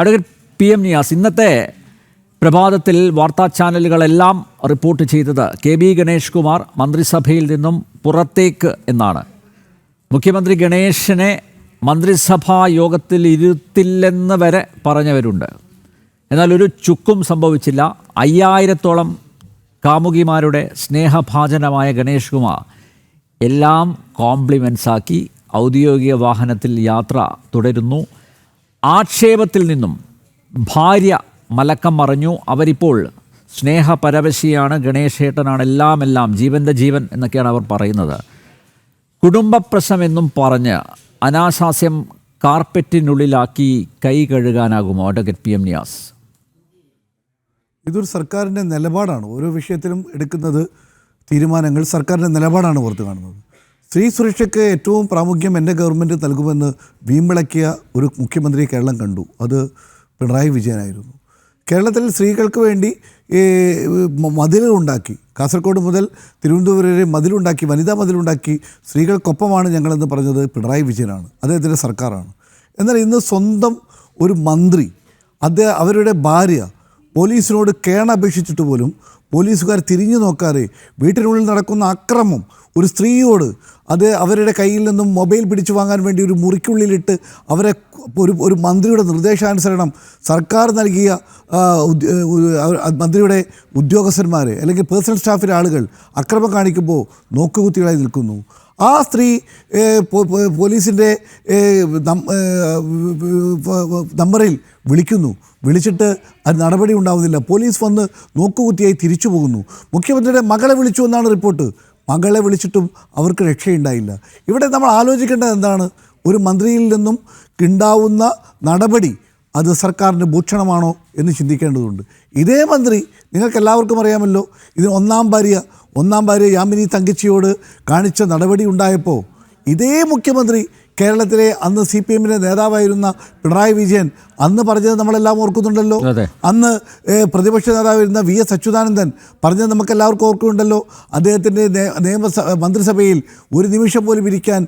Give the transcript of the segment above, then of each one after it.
Advocate PM Niyas, ഇന്നത്തെ പ്രഭാതത്തിൽ വാർത്താ ചാനലുകളെല്ലാം റിപ്പോർട്ട് ചെയ്തത് KB ഗണേഷ് കുമാർ മന്ത്രിസഭയിൽ നിന്നും പുറത്തേക്ക് എന്നാണ്. മുഖ്യമന്ത്രി ഗണേശനെ മന്ത്രിസഭാ യോഗത്തിൽ ഇരുത്തില്ലെന്ന് വരെ പറഞ്ഞവരുണ്ട്. എന്നാൽ ഒരു ചുക്കും സംഭവിച്ചില്ല. 5000-ഓളം കാമുകിമാരുടെ സ്നേഹഭാജനമായ ഗണേഷ് കുമാർ എല്ലാം കോംപ്ലിമെൻസാക്കി ഔദ്യോഗിക വാഹനത്തിൽ യാത്ര തുടരുന്നു. ആക്ഷേപത്തിൽ നിന്നും ഭാര്യ മലക്കം മറിഞ്ഞു. അവരിപ്പോൾ സ്നേഹപരവശിയാണ്, ഗണേശേട്ടനാണ് എല്ലാം ജീവൻ്റെ ജീവൻ എന്നൊക്കെയാണ് അവർ പറയുന്നത്. കുടുംബപ്രശ്നമെന്നും പറഞ്ഞ് അനാശാസ്യം കാർപ്പറ്റിനുള്ളിലാക്കി കൈ കഴുകാനാകുമോ അഡ്വക്കേറ്റ് PM നിയാസ്? ഇതൊരു സർക്കാരിൻ്റെ നിലപാടാണ്. ഓരോ വിഷയത്തിലും എടുക്കുന്നത് തീരുമാനങ്ങൾ സർക്കാരിൻ്റെ നിലപാടാണ് പുറത്ത് കാണുന്നത്. സ്ത്രീ സുരക്ഷയ്ക്ക് ഏറ്റവും പ്രാമുഖ്യം എൻ്റെ ഗവൺമെൻറ് നൽകുമെന്ന് വീമ്പിളക്കിയ ഒരു മുഖ്യമന്ത്രിയെ കേരളം കണ്ടു. അത് പിണറായി വിജയനായിരുന്നു. കേരളത്തിൽ സ്ത്രീകൾക്ക് വേണ്ടി മതിലുണ്ടാക്കി, കാസർഗോഡ് മുതൽ തിരുവനന്തപുരം വരെ മതിലുണ്ടാക്കി, വനിതാ മതിലുണ്ടാക്കി സ്ത്രീകൾക്കൊപ്പമാണ് ഞങ്ങളെന്ന് പറഞ്ഞത് പിണറായി വിജയനാണ്, അദ്ദേഹത്തിൻ്റെ സർക്കാരാണ്. എന്നാൽ ഇന്ന് സ്വന്തം ഒരു മന്ത്രി, അവരുടെ ഭാര്യ പോലീസിനോട് കേണപേക്ഷിച്ചിട്ട് പോലും പോലീസുകാർ തിരിഞ്ഞു നോക്കാതെ വീട്ടിനുള്ളിൽ നടക്കുന്ന അക്രമം ഒരു സ്ത്രീയോട് അവരുടെ കയ്യിൽ നിന്നും മൊബൈൽ പിടിച്ചു വാങ്ങാൻ വേണ്ടി ഒരു മുറിക്കുള്ളിലിട്ട് അവരെ ഒരു മന്ത്രിയുടെ നിർദ്ദേശാനുസരണം സർക്കാർ നൽകിയ മന്ത്രിയുടെ ഉദ്യോഗസ്ഥന്മാരെ അല്ലെങ്കിൽ പേഴ്സണൽ സ്റ്റാഫിലെ ആളുകൾ അക്രമം കാണിക്കുമ്പോൾ നോക്കുകുത്തികളായി നിൽക്കുന്നു. ആ സ്ത്രീ പോലീസിൻ്റെ നമ്പറിൽ വിളിച്ചിട്ട് അത് നടപടി ഉണ്ടാവുന്നില്ല. പോലീസ് വന്ന് നോക്കുകുത്തിയായി തിരിച്ചു പോകുന്നു. മുഖ്യമന്ത്രിയുടെ മകളെ വിളിച്ചു എന്നാണ് റിപ്പോർട്ട്. മകളെ വിളിച്ചിട്ടും അവർക്ക് രക്ഷയുണ്ടായില്ല. ഇവിടെ നമ്മൾ ആലോചിക്കേണ്ടത് എന്താണ്? ഒരു മന്ത്രിയിൽ നിന്നും ഉണ്ടാവുന്ന നടപടി അത് സർക്കാരിൻ്റെ ഭൂഷണമാണോ എന്ന് ചിന്തിക്കേണ്ടതുണ്ട്. ഇതേ മന്ത്രി, നിങ്ങൾക്കെല്ലാവർക്കും അറിയാമല്ലോ, ഇതിന് ഒന്നാം ഭാര്യ യാമിനി തങ്കച്ചിയോട് കാണിച്ച നടപടി ഉണ്ടായപ്പോൾ ഇതേ മുഖ്യമന്ത്രി കേരളത്തിലെ അന്ന് CPMൻ്റെ നേതാവായിരുന്ന പിണറായി വിജയൻ അന്ന് പറഞ്ഞത് നമ്മളെല്ലാം ഓർക്കുന്നുണ്ടല്ലോ. അന്ന് പ്രതിപക്ഷ നേതാവായിരുന്ന VS അച്യുതാനന്ദൻ പറഞ്ഞത് നമുക്കെല്ലാവർക്കും ഓർക്കുന്നുണ്ടല്ലോ. അദ്ദേഹത്തിൻ്റെ മന്ത്രിസഭയിൽ ഒരു നിമിഷം പോലും ഇരിക്കാൻ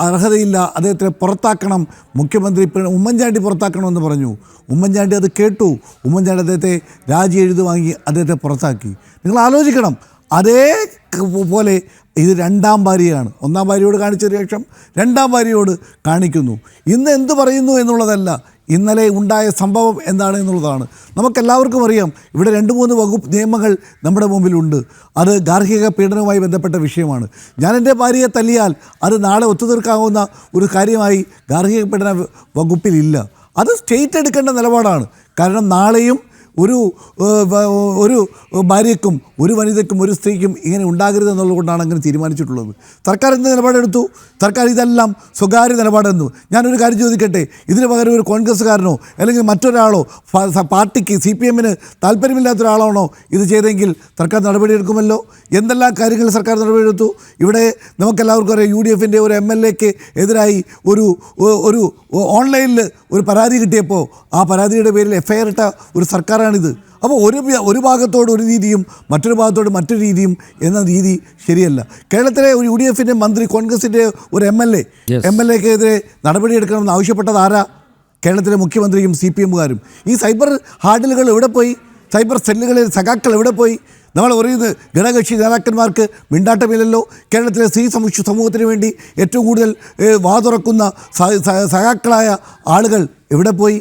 അർഹതയില്ല, അദ്ദേഹത്തെ പുറത്താക്കണം, മുഖ്യമന്ത്രി ഉമ്മൻചാണ്ടി പുറത്താക്കണമെന്ന് പറഞ്ഞു. ഉമ്മൻചാണ്ടി അത് കേട്ടു. ഉമ്മൻചാണ്ടി അദ്ദേഹത്തെ രാജി എഴുതി വാങ്ങി അദ്ദേഹത്തെ പുറത്താക്കി. നിങ്ങൾ ആലോചിക്കണം, അതേപോലെ ഇത് രണ്ടാം ഭാര്യയാണ്. ഒന്നാം ഭാര്യയോട് കാണിച്ച ശേഷം രണ്ടാം ഭാര്യയോട് കാണിക്കുന്നു. ഇന്ന് എന്ത് പറയുന്നു എന്നുള്ളതല്ല, ഇന്നലെ ഉണ്ടായ സംഭവം എന്താണ് എന്നുള്ളതാണ്. നമുക്കെല്ലാവർക്കും അറിയാം, ഇവിടെ 2-3 വകുപ്പ് നിയമങ്ങൾ നമ്മുടെ മുമ്പിലുണ്ട്. അത് ഗാർഹിക പീഡനവുമായി ബന്ധപ്പെട്ട വിഷയമാണ്. ഞാൻ എൻ്റെ ഭാര്യയെ തല്ലിയാൽ അത് നാളെ ഒത്തുതീർക്കാവുന്ന ഒരു കാര്യമായി ഗാർഹിക പീഡന വകുപ്പിലില്ല. അത് സ്റ്റേറ്റ് എടുക്കേണ്ട നിലപാടാണ്. കാരണം നാളെയും ഒരു ഭാര്യയ്ക്കും ഒരു വനിതയ്ക്കും ഒരു സ്ത്രീക്കും ഇങ്ങനെ ഉണ്ടാകരുതെന്നുള്ളതുകൊണ്ടാണ് അങ്ങനെ തീരുമാനിച്ചിട്ടുള്ളത്. സർക്കാർ എന്ത് നിലപാടെടുത്തു? സർക്കാർ ഇതെല്ലാം സ്വകാര്യ നിലപാടെന്നു. ഞാനൊരു കാര്യം ചോദിക്കട്ടെ, ഇതിന് പകരം ഒരു കോൺഗ്രസ്സുകാരനോ അല്ലെങ്കിൽ മറ്റൊരാളോ പാർട്ടിക്ക് CPMന് താല്പര്യമില്ലാത്ത ഒരാളാണോ ഇത് ചെയ്തെങ്കിൽ സർക്കാർ നടപടിയെടുക്കുമല്ലോ. എന്തെല്ലാം കാര്യങ്ങൾ സർക്കാർ നടപടിയെടുത്തു? ഇവിടെ നമുക്കെല്ലാവർക്കും അറിയാം, UDFൻ്റെ ഒരു MLAക്ക് എതിരായി ഒരു ഓൺലൈനിൽ ഒരു പരാതി കിട്ടിയപ്പോൾ ആ പരാതിയുടെ പേരിൽ FIR ഇട്ട ഒരു സർക്കാരാണിത്. അപ്പോൾ ഒരു ഭാഗത്തോട് ഒരു രീതിയും മറ്റൊരു ഭാഗത്തോട് മറ്റൊരു രീതിയും എന്ന രീതി ശരിയല്ല. കേരളത്തിലെ ഒരു UDFൻ്റെ മന്ത്രി, കോൺഗ്രസിൻ്റെ ഒരു MLAക്കെതിരെ നടപടിയെടുക്കണമെന്ന് ആവശ്യപ്പെട്ടത് ആരാ? കേരളത്തിലെ മുഖ്യമന്ത്രിയും CPMകാരും. ഈ സൈബർ ഹാർഡിലുകൾ എവിടെ പോയി? സൈബർ സെല്ലുകളിൽ സഖാക്കൾ എവിടെ പോയി? നമ്മൾ പറയുന്നത് ഘടകകക്ഷി നേതാക്കന്മാർക്ക് മിണ്ടാട്ടമില്ലല്ലോ. കേരളത്തിലെ സ്ത്രീ സമൂഹത്തിന് വേണ്ടി ഏറ്റവും കൂടുതൽ വാതുറക്കുന്ന സഖാക്കളായ ആളുകൾ എവിടെ പോയി?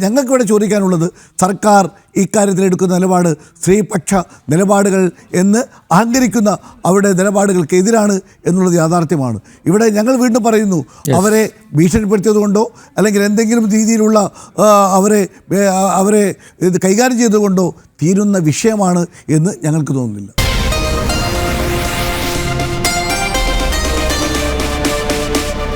ഞങ്ങൾക്കിവിടെ ചോദിക്കാനുള്ളത്, സർക്കാർ ഇക്കാര്യത്തിൽ എടുക്കുന്ന നിലപാട് സ്ത്രീപക്ഷ നിലപാടുകൾ എന്ന് അഹങ്കരിക്കുന്ന അവരുടെ നിലപാടുകൾക്ക് എതിരാണ് എന്നുള്ളത് യാഥാർത്ഥ്യമാണ്. ഇവിടെ ഞങ്ങൾ വീണ്ടും പറയുന്നു, അവരെ ഭീഷണിപ്പെടുത്തിയതുകൊണ്ടോ അല്ലെങ്കിൽ എന്തെങ്കിലും രീതിയിലുള്ള അവരെ കൈകാര്യം ചെയ്തുകൊണ്ടോ തീരുന്ന വിഷയമാണ് എന്ന് ഞങ്ങൾക്ക് തോന്നുന്നില്ല.